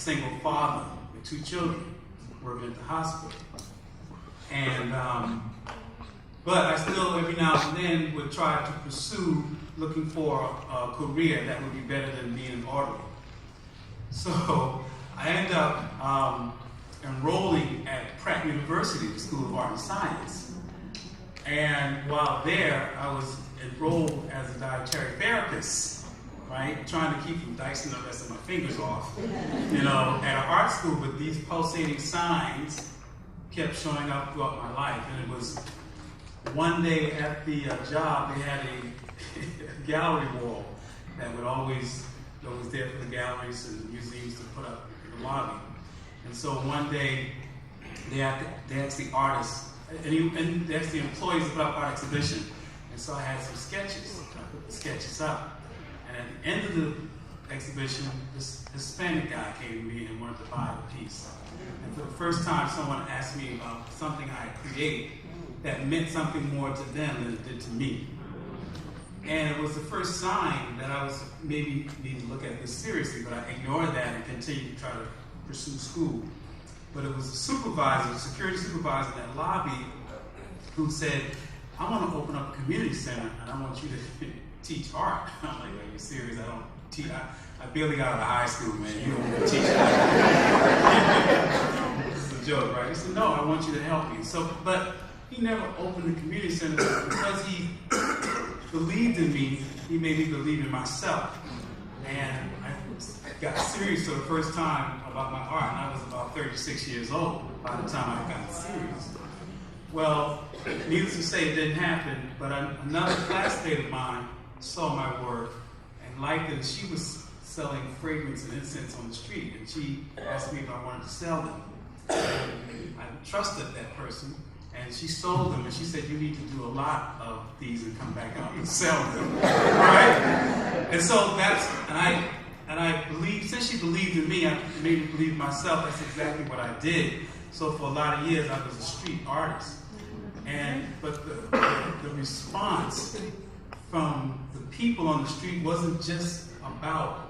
single father with 2 children working at the hospital. And, but I still, every now and then, would try to pursue looking for a career that would be better than being an orderly. So I ended up enrolling at Pratt University, the School of Art and Science. And while there, I was enrolled as a dietary therapist, right? Trying to keep from dicing the rest of my fingers off, you know, at an art school, but these pulsating signs kept showing up throughout my life. And it was one day at the job, they had a gallery wall that was there for the galleries and museums to put up in the lobby. And so one day, they asked the artists, and they asked the employees to put up art exhibition. And so I had some sketches. I put the sketches up. And at the end of the exhibition, this Hispanic guy came to me and wanted to buy a piece. And for the first time, someone asked me about something I created that meant something more to them than it did to me. And it was the first sign that I was maybe need to look at this seriously, but I ignored that and continued to try to pursue school. But it was the supervisor, the security supervisor in that lobby who said, I want to open up a community center and I want you to teach art. I'm like, are you serious? I don't teach. I barely got out of high school, man. You don't want to teach art. This is a joke, right? He said, no, I want you to help me. So, but he never opened the community center because he believed in me. He made me believe in myself. And I got serious for the first time about my art, and I was about 36 years old by the time I got serious. Well, needless to say, it didn't happen, but another classmate of mine saw my work and liked it, and she was selling fragrance and incense on the street, and she asked me if I wanted to sell them. And I trusted that person, and she sold them, and she said, you need to do a lot of these and come back out and sell them, right? And so and I believe, since she believed in me, I made me believe in myself. That's exactly what I did. So for a lot of years, I was a street artist. But the response from the people on the street wasn't just about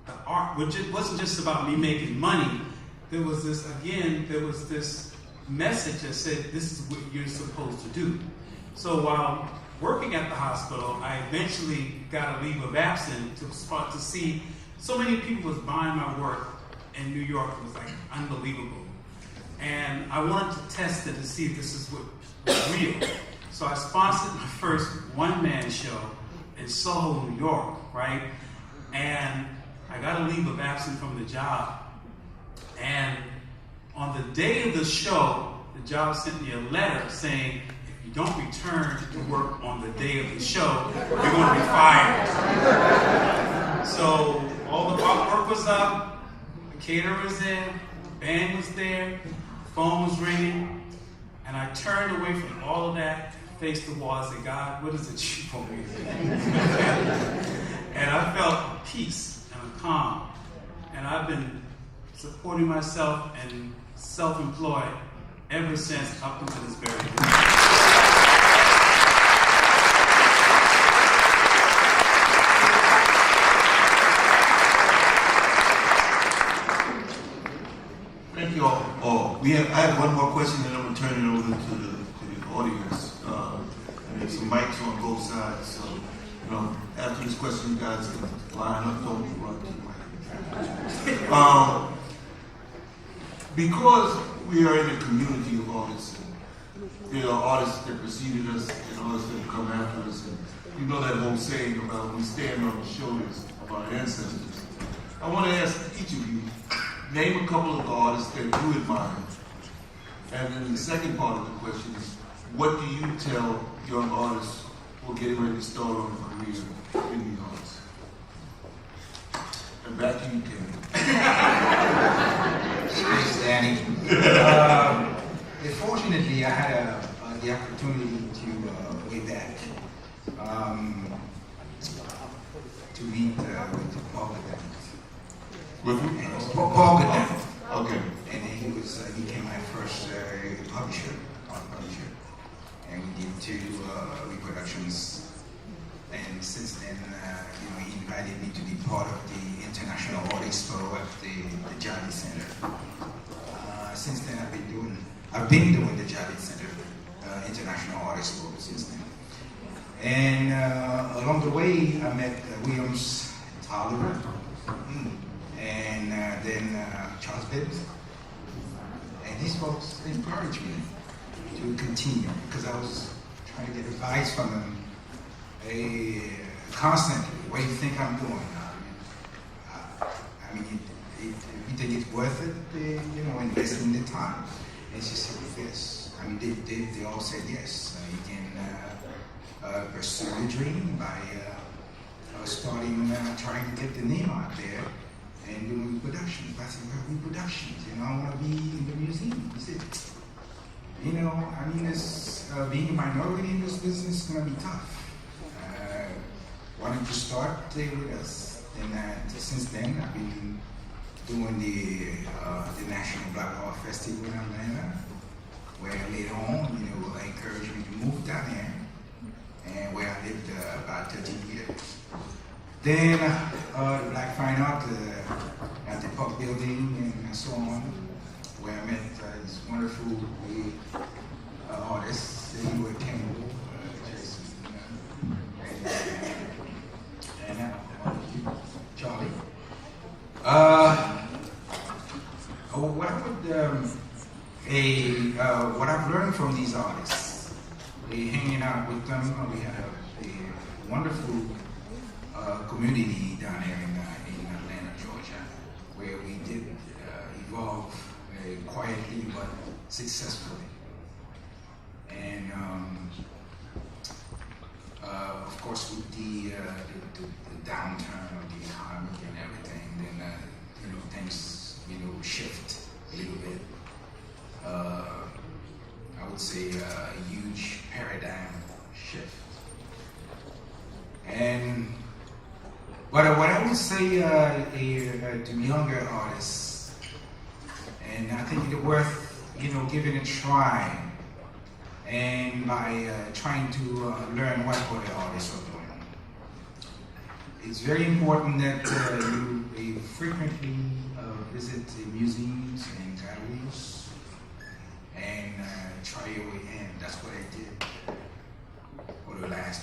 the art. It wasn't just about me making money. There was this message that said, this is what you're supposed to do. So while working at the hospital, I eventually got a leave of absence to see so many people was buying my work in New York. It was like unbelievable. And I wanted to test it to see if this is what was real. So I sponsored my first one-man show in Soho, New York, right? And I got a leave of absence from the job. And on the day of the show, the job sent me a letter saying, if you don't return to work on the day of the show, you're going to be fired. So all the artwork was up, the caterer was there, the band was there, the phone was ringing, and I turned away from all of that, faced the wall, and said, God, what is it you want me to do? And I felt peace and a calm. And I've been supporting myself and self-employed ever since up until this very day. Thank you all. I have one more question, and I'm going to turn it over to the audience. And there's some mics on both sides, so after this question, you guys can line up, don't run too much. Because we are in a community of artists, there are artists that preceded us and artists that have come after us. And you know that whole saying about we stand on the shoulders of our ancestors. I want to ask each of you, name a couple of artists that you admire. And then the second part of the question is, what do you tell young artists who are getting ready to start on a career in the arts? And back to you, Ken. Thanks, Danny. Fortunately, I had the opportunity to, way back, to meet with Paul Gaddafi. With Paul Gaddafi. Okay. And he became my first publisher, art publisher. And we did 2 reproductions. And since then, he invited me to be part of the International Art Expo at the Jolly Center. Since then, I've been doing the Jolly Center International Art Expo since then. And along the way, I met Williams Tyler, and then Charles Bibbs. And these folks encouraged me to continue because I was trying to get advice from them constantly. What do you think I'm doing? I mean, you think it's worth it, investing the time? And she said, yes. I mean, they all said yes. You can pursue the dream by starting trying to get the name out there and doing productions. I said, well, reproductions, I want to be in the museum. He said, it's, being a minority in this business is going to be tough. Why don't you start with us? And since then, I've been doing the National Black Art Festival in Atlanta, where later on, they encouraged me to move down there, and where I lived about 13 years. Then the Black Fine Art at the Park Building and so on, where I met these wonderful artists, Campbell, Jason, and Charlie. What I've learned from these artists, hanging out with them, we had a wonderful community down there in Atlanta, Georgia, where we did evolve quietly but successfully. And of course, with the downturn of the economy and everything, then things shift a little bit. I would say a huge paradigm shift. But what I would say to younger artists, and I think it's worth giving a try, and by trying to learn what other artists are doing. It's very important that you frequently visit museums and galleries and try your way in. That's what I did for the last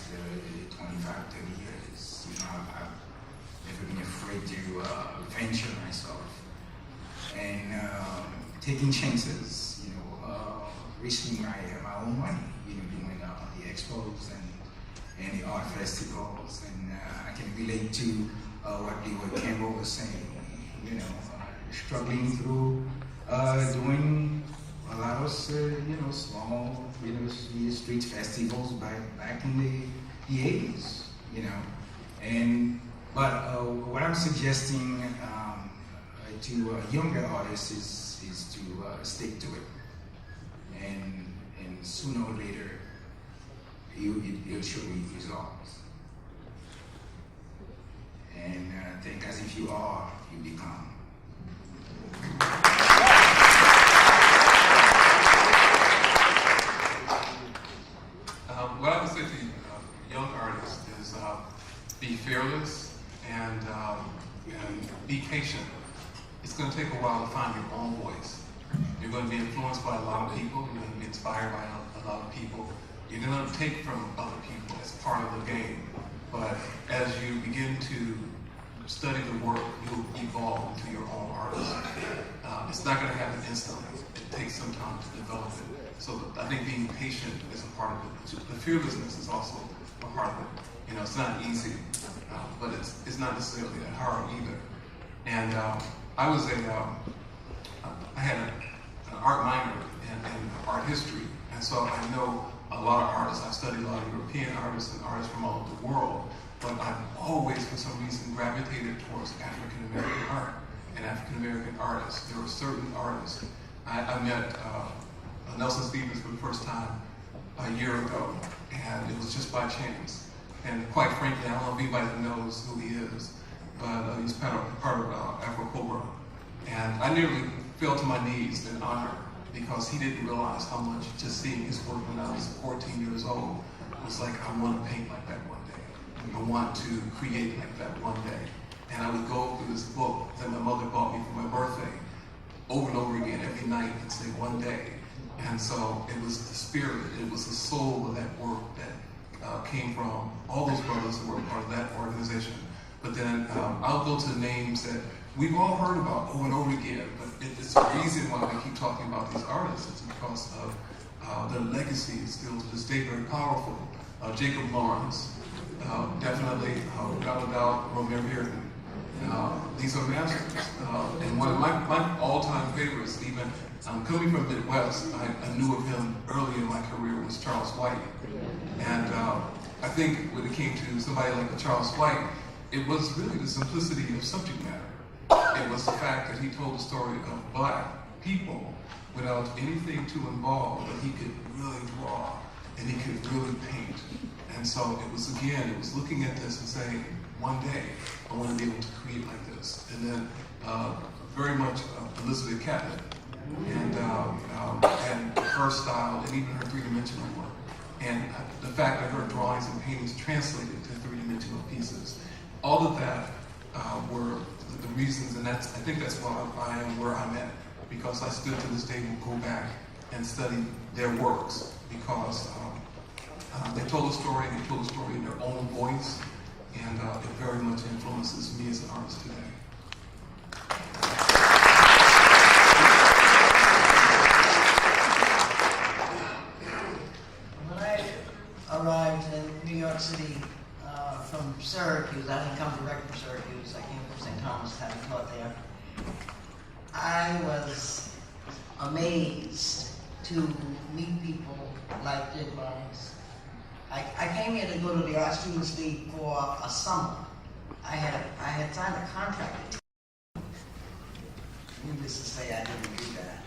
25, 30 years. I've never been afraid to venture myself and taking chances. Risking my own money, doing the expos and the art festivals, and I can relate to what Campbell was saying. Struggling through doing a lot of small street festivals back in the 80s. But what I'm suggesting to younger artists is to stick to it. And sooner or later, you'll show results. And think as if you are, you become. What I would say to young artists is be fearless and be patient. It's going to take a while to find your own voice. You're going to be influenced by a lot of people. You're going to be inspired by a lot of people. You're going to take from other people as part of the game. But as you begin to study the work, you'll evolve into your own artist. It's not going to happen instantly. It takes some time to develop it. So I think being patient is a part of it. The fearlessness is also a part of it. It's not easy, but it's not necessarily that hard either. And I had an art minor in art history, and so I know a lot of artists. I studied a lot of European artists and artists from all over the world, but I've always, for some reason, gravitated towards African American art and African American artists. There were certain artists. I met Nelson Stevens for the first time a year ago, and it was just by chance. And quite frankly, I don't know if anybody knows who he is, but he's part of Afro-Cobra. And I nearly fell to my knees in honor because he didn't realize how much just seeing his work when I was 14 years old was like, I want to paint like that one day. I want to create like that one day. And I would go through this book that my mother bought me for my birthday over and over again every night and say one day. And so it was the spirit, it was the soul of that work that came from all those brothers who were part of that organization. But then I'll go to names that we've all heard about over and over again, but it's the reason why we keep talking about these artists is because of their legacy is still to this day very powerful. Jacob Lawrence, definitely, without a doubt, Romeo Bearden. These are masters. And one of my all-time favorites, even coming from the Midwest, I knew of him early in my career, was Charles White. And I think when it came to somebody like Charles White, it was really the simplicity of subject matter. It was the fact that he told the story of black people without anything too involved, but he could really draw and he could really paint. And so it was, again, it was looking at this and saying, one day I want to be able to create like this. And then very much Elizabeth Catlett and her style and even her three-dimensional work. And the fact that her drawings and paintings translated to three-dimensional pieces. All of that were the reasons, and I think that's why I am where I'm at, because I still to this day will go back and study their works, because they told a story, and they told a story in their own voice, and it very much influences me as an artist today. When I arrived in New York City from Syracuse, I didn't come direct from Syracuse, I came from St. Thomas, having taught there. I was amazed to meet people like Dick Lawrence. I came here to go to the Art Students League for a summer. I had signed a contract. Needless to say, I didn't do that.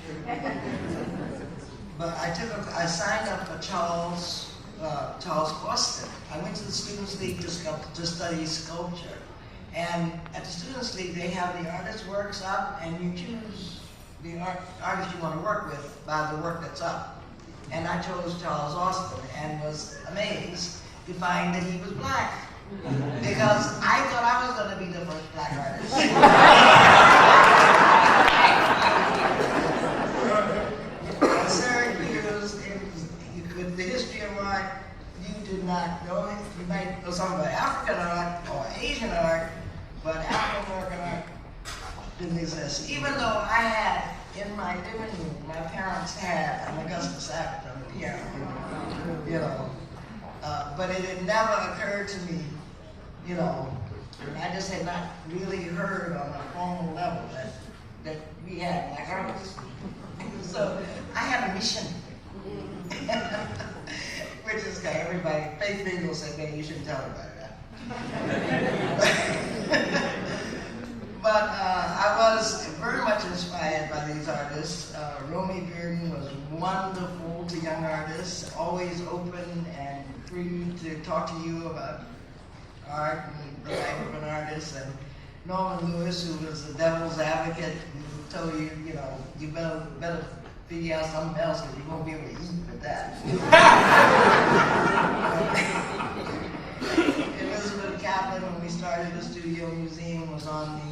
But I signed up for Charles Boston. I went to the Students League to study sculpture. And at the Students League, they have the artist works up, and you choose the artist you want to work with by the work that's up. And I chose Charles Austin and was amazed to find that he was black. Because I thought I was going to be the first black artist. At Syracuse, with the history of art, you did not know it. You might know something about African art or Asian art, but African American art didn't exist. Even though I had, in my living room, my parents had an Augusta Savage on the piano, you know. But it had never occurred to me, you know, I just had not really heard on a formal level that we had black artists. So I had a mission. Which is kind of everybody, Faith Bingle said, man, you shouldn't tell everybody that. But I was very much inspired by these artists. Romeo Bearden was wonderful to young artists, always open and free to talk to you about art and the life of an artist. And Norman Lewis, who was the devil's advocate, who told you, you know, you better figure out something else because you won't be able to eat with that. Elizabeth Catlett, when we started the Studio Museum, was on the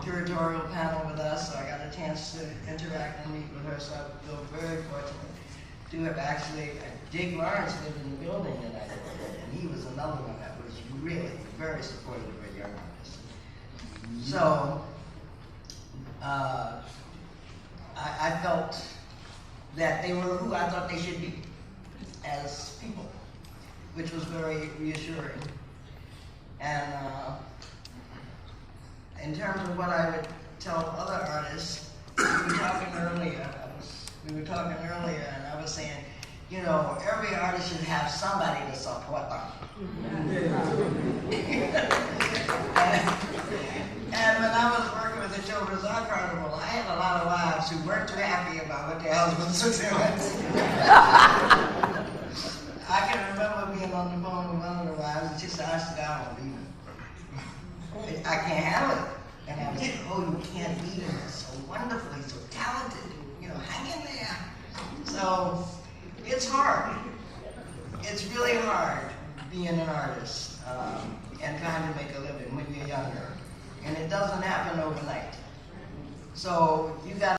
curatorial panel with us, so I got a chance to interact and meet with her, so I feel very fortunate to have actually, Dick Lawrence lived in the building that I lived in, and he was another one that was really very supportive of young artists. So, I felt that they were who I thought they should be as people, which was very reassuring. And in terms of what I would tell other artists, we were talking earlier, and I was saying, you know, every artist should have somebody to support them. And when I was working with the Children's Art Carnival, I had a lot of wives who weren't too happy about what their husbands were doing. I can remember being on the phone with one of the wives, and she said, I said, I won't leave him. I can't handle it. And I was like, oh, you can't leave him. He's so wonderful, he's so talented. You know, hang in there. So